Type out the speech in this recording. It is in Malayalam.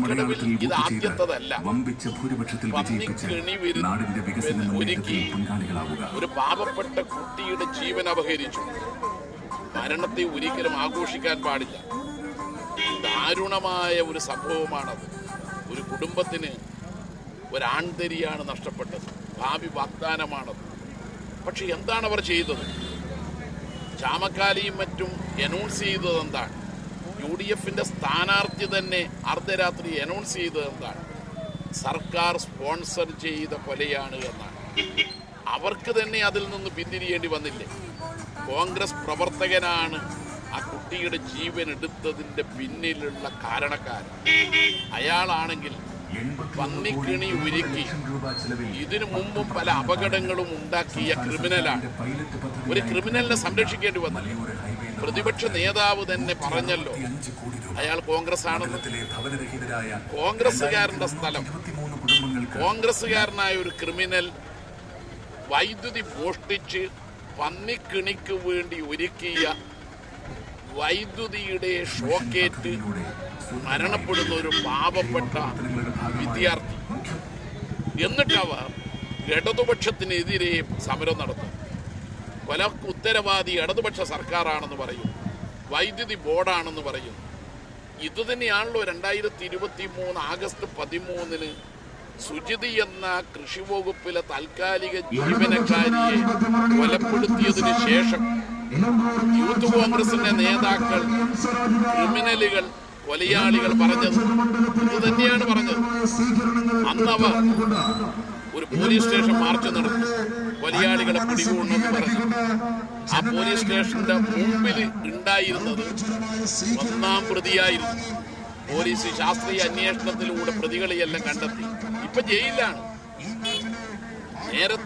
മലയാളത്തിൽ വോട്ട് ചെയ്ത് വമ്പിച്ച ഭൂരിപക്ഷത്തിൽ വിജയിപ്പിച്ച് നാടിന്റെ വികസന മുന്നേറ്റത്തിൽ പങ്കാളികളാവുക. ഒരു പാവപ്പെട്ട കുട്ടിയുടെ ജീവൻ അപഹരിച്ചു. മരണത്തെ ഒരിക്കലും ആഘോഷിക്കാൻ പാടില്ല. ദാരുണമായ ഒരു സംഭവമാണത്. ഒരു കുടുംബത്തിന് ഒരാൺതരിയാണ് നഷ്ടപ്പെട്ടത്. ഭാവി വാഗ്ദാനമാണത്. പക്ഷെ എന്താണ് അവർ ചെയ്തത്? ചാമക്കാലിയും മറ്റും അനൗൺസ് ചെയ്തത് എന്താണ്? UDFന്റെ സ്ഥാനാർത്ഥി തന്നെ അർദ്ധരാത്രി അനൗൺസ് ചെയ്തത് എന്താണ്? സർക്കാർ സ്പോൺസർ ചെയ്ത കൊലയാണ് എന്നാണ്. അവർക്ക് തന്നെ അതിൽ നിന്ന് പിന്തിരിയേണ്ടി വന്നില്ലേ? കോൺഗ്രസ് പ്രവർത്തകനാണ് ആ കുട്ടിയുടെ ജീവൻ എടുത്തതിൻ്റെ പിന്നിലുള്ള കാരണക്കാരൻ. അയാളാണെങ്കിൽ പന്നിക്കിണി ഒരുക്കി ഇതിനു മുമ്പും പല അപകടങ്ങളും ഉണ്ടാക്കിയ ക്രിമിനലാണ്. ഒരു ക്രിമിനലിനെ സംരക്ഷിക്കേണ്ടി വന്നില്ല. പ്രതിപക്ഷ നേതാവ് തന്നെ പറഞ്ഞല്ലോ അയാൾ കോൺഗ്രസ് ആണെന്ന്. കോൺഗ്രസ്സുകാരന്റെ സ്ഥലം, കോൺഗ്രസ്സുകാരനായ ഒരു ക്രിമിനൽ വൈദ്യുതി മോഷ്ടിച്ച് പന്നിക്കിണിക്ക് വേണ്ടി ഒരുക്കിയ വൈദ്യുതിയുടെ ഷോക്കേറ്റ് മരണപ്പെടുന്ന ഒരു പാവപ്പെട്ട വിദ്യാർത്ഥി. എന്നിട്ടവർ ഇടതുപക്ഷത്തിനെതിരെ സമരം നടത്തും. കൊലക്ക് ഉത്തരവാദി ഇടതുപക്ഷ സർക്കാരാണെന്ന് പറയും, വൈദ്യുതി ബോർഡാണെന്ന് പറയും. ഇതുതന്നെയാണല്ലോ 2023 ആഗസ്റ്റ് 13 സുജിതി എന്ന കൃഷി വകുപ്പിലെ താൽക്കാലിക ജീവനക്കാരിയെ കൊലപ്പെടുത്തിയതിനു ശേഷം യൂത്ത് കോൺഗ്രസിന്റെ നേതാക്കൾ, ക്രിമിനലുകൾ, കൊലയാളികൾ പറഞ്ഞത് ഇത് തന്നെയാണ് പറഞ്ഞത്. അന്നവർ ഒരു പോലീസ് സ്റ്റേഷൻ മാർച്ച് നടത്തി കൊലയാളികളെ പിടികൂടണമെന്ന് പറഞ്ഞു. ആ പോലീസ് സ്റ്റേഷന്റെ മുമ്പിൽ ഉണ്ടായിരുന്നത് 1-ാം പ്രതിയായിരുന്നു. പോലീസ് ശാസ്ത്രീയ അന്വേഷണത്തിലൂടെ പ്രതികളെയെല്ലാം കണ്ടെത്തി. ഇപ്പൊ ജയിലിലാണ്. നേരത്തെ